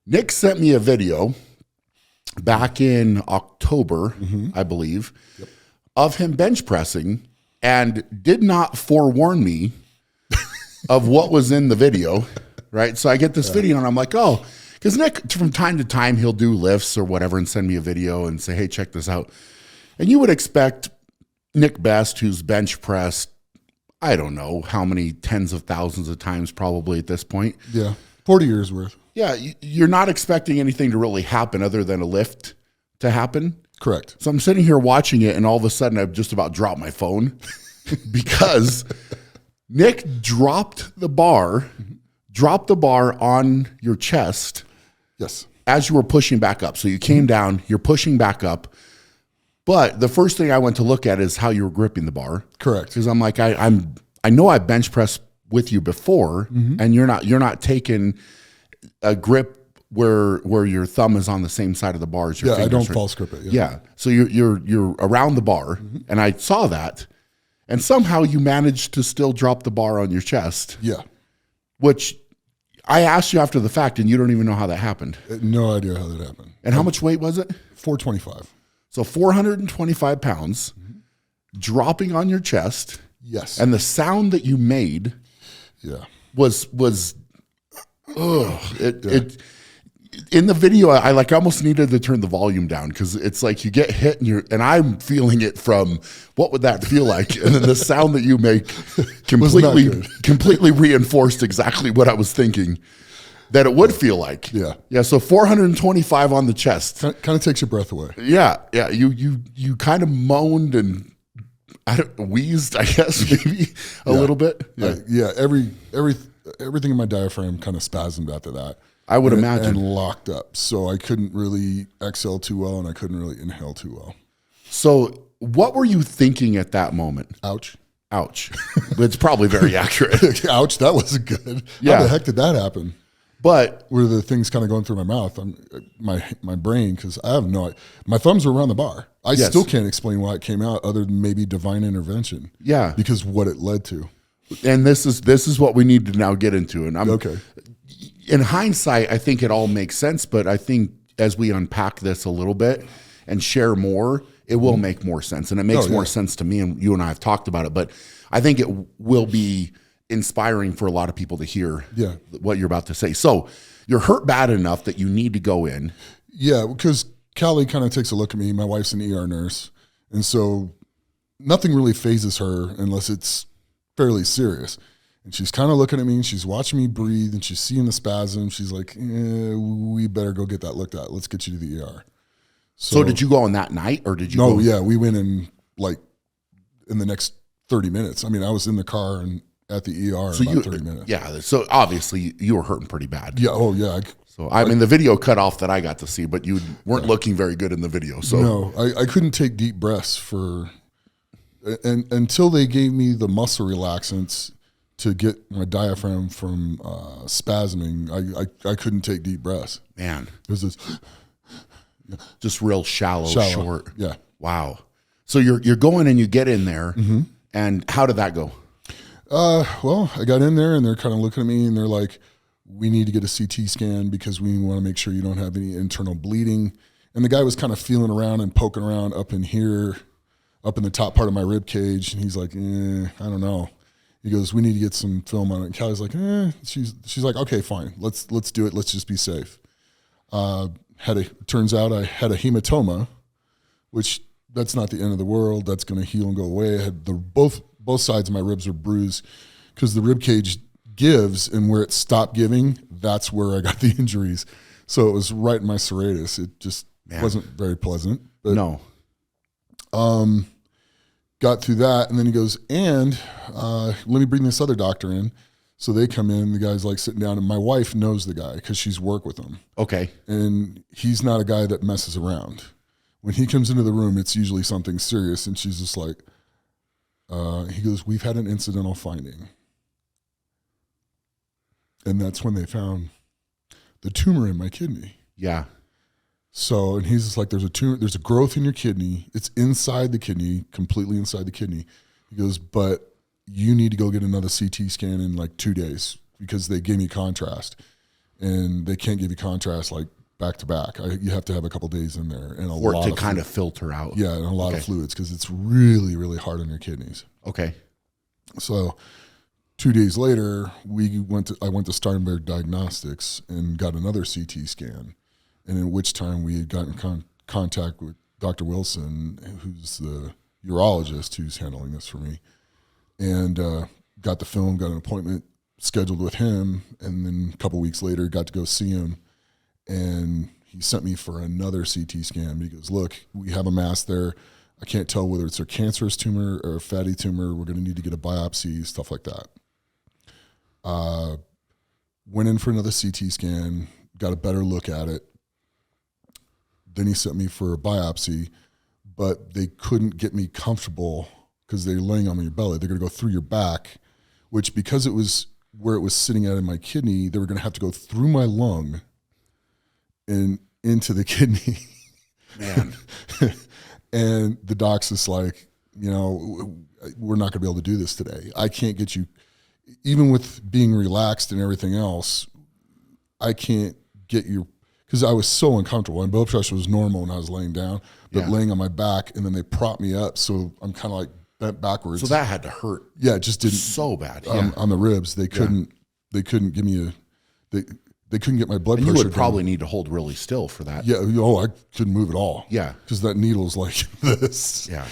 Nick sent me a video back in October, I believe, of him bench pressing and did not forewarn me of what was in the video, right? So I get this video and I'm like, oh, because Nick, from time to time, he'll do lifts or whatever and send me a video and say, hey, check this out. And you would expect Nick Best, who's bench pressed, I don't know how many tens of thousands of times probably at this point. Yeah, 40 years worth. Yeah, you're not expecting anything to really happen other than a lift to happen. Correct. So I'm sitting here watching it, and all of a sudden I've just about dropped my phone because Nick dropped the bar on your chest. Yes. As you were pushing back up. So you came down, you're pushing back up. But the first thing I went to look at is how you were gripping the bar. Correct. Because I'm like, I know I bench pressed with you before, and you're not taking a grip where your thumb is on the same side of the bar as your fingers. I don't false grip it. Yeah. So you're around the bar, and I saw that, and somehow you managed to still drop the bar on your chest. Yeah. Which I asked you after the fact, and you don't even know how that happened. No idea how that happened. And how much weight was it? 425. So 425 pounds dropping on your chest. Yes. And the sound that you made was it in the video, I almost needed to turn the volume down because it's like you get hit and I'm feeling it from what would that feel like? And then the sound that you make completely reinforced exactly what I was thinking that it would feel like. Yeah. Yeah. So 425 on the chest. Kind of takes your breath away. Yeah. Yeah. You kind of moaned and wheezed, I guess, maybe a little bit. Yeah. Everything in my diaphragm kind of spasmed after that. I would imagine. And locked up. So I couldn't really exhale too well and I couldn't really inhale too well. So what were you thinking at that moment? Ouch. It's probably very accurate. Ouch. That wasn't good. Yeah. How the heck did that happen? But were the things kind of going through my mouth, my brain, because I have no idea. My thumbs were around the bar. I still can't explain why it came out other than maybe divine intervention. Yeah. Because what it led to. And this is what we need to now get into. And okay. In hindsight, I think it all makes sense, but I think as we unpack this a little bit and share more, it will make more sense. And it makes more sense to me, and you and I have talked about it, but I think it will be inspiring for a lot of people to hear what you're about to say. So you're hurt bad enough that you need to go in. Yeah, because Callie kind of takes a look at me. My wife's an ER nurse, and so nothing really phases her unless it's fairly serious. And she's kind of looking at me, and she's watching me breathe, and she's seeing the spasm. She's like, we better go get that looked at. Let's get you to the ER. So did you go on that night, or did you go? Yeah, we went in in the next 30 minutes. I mean, I was in the car and at the ER in about 30 minutes. Yeah, so obviously you were hurting pretty bad. Yeah, oh yeah. So I mean, the video cut off that I got to see, but you weren't looking very good in the video. So no, I couldn't take deep breaths until they gave me the muscle relaxants to get my diaphragm from spasming. I couldn't take deep breaths. Man, it was just real shallow, short. Yeah. Wow. So you're going and you get in there, and how did that go? Well, I got in there and they're kind of looking at me and they're like, we need to get a CT scan because we want to make sure you don't have any internal bleeding. And the guy was kind of feeling around and poking around up in here, up in the top part of my rib cage. And he's like, I don't know. He goes, we need to get some film on it. And Callie's like, she's like, okay, fine. Let's do it. Let's just be safe. Turns out I had a hematoma, which that's not the end of the world. That's going to heal and go away. I had both sides of my ribs are bruised because the rib cage gives, and where it stopped giving, that's where I got the injuries. So it was right in my serratus. It just wasn't very pleasant. But, no. Got through that, and then he goes, and let me bring this other doctor in. So they come in, the guy's like sitting down, and my wife knows the guy because she's worked with him. Okay. And he's not a guy that messes around. When he comes into the room, it's usually something serious, and she's just like, he goes, we've had an incidental finding. And that's when they found the tumor in my kidney. Yeah. So, and he's just like, there's a tumor, there's a growth in your kidney. It's inside the kidney, completely inside the kidney. He goes, but you need to go get another CT scan in like 2 days because they gave me contrast. and they can't give you contrast like back to back. You have to have a couple days in there and a Or lot to of kind of filter out. yeah, and a lot of fluids because it's really, really hard on your kidneys. Okay. So 2 days later, I went to Steinberg Diagnostics and got another CT scan, and in which time we had gotten contact with Dr. Wilson, who's the urologist who's handling this for me, and got the film, got an appointment scheduled with him, and then a couple weeks later got to go see him, and he sent me for another CT scan. He goes, look, we have a mass there. I can't tell whether it's a cancerous tumor or a fatty tumor. We're going to need to get a biopsy, stuff like that. Went in for another CT scan, got a better look at it. Then he sent me for a biopsy, but they couldn't get me comfortable because they're laying on your belly. They're going to go through your back, which because it was where it was sitting at in my kidney, they were going to have to go through my lung and into the kidney. Man. And the doc's just like, you know, we're not going to be able to do this today. I can't get you, even with being relaxed and everything else, I can't get you, because I was so uncomfortable. My blood pressure was normal when I was laying down, but laying on my back, and then they propped me up, so I'm kind of like bent backwards. So that had to hurt. Yeah, it just didn't. So bad. On the ribs, they couldn't give me they couldn't get my blood And pressure you would down. probably need to hold really still for that. Yeah, I couldn't move at all. Yeah. Because that needle's like this. Yeah.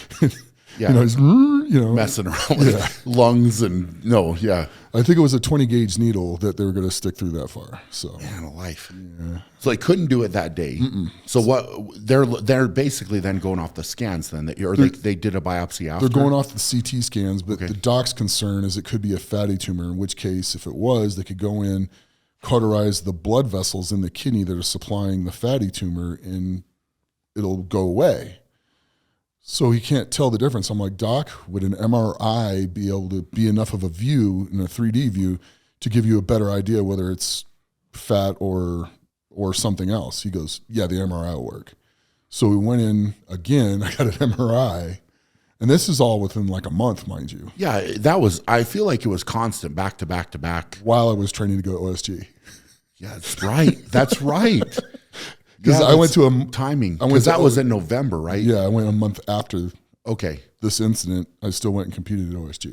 Yeah. It's, Messing around with lungs and I think it was a 20 gauge needle that they were going to stick through that far. So man alive. Yeah. So they couldn't do it that day. So what they're basically then going off the scans then they did a biopsy after. They're going off the CT scans, but the doc's concern is it could be a fatty tumor, in which case if it was, they could go in, cauterize the blood vessels in the kidney that are supplying the fatty tumor, and it'll go away. So he can't tell the difference. I'm like, Doc, would an MRI be able to be enough of a view in a 3D view to give you a better idea whether it's fat or something else? He goes, yeah, the MRI will work. So we went in again. I got an MRI, and this is all within like a month, mind you. Yeah, I feel like it was constant, back to back to back. While I was training to go to OSG. Yeah, that's right. That's right. Because I went to a timing. Because that was in November, right? Yeah, I went a month after Okay. this incident. I still went and competed at OSG.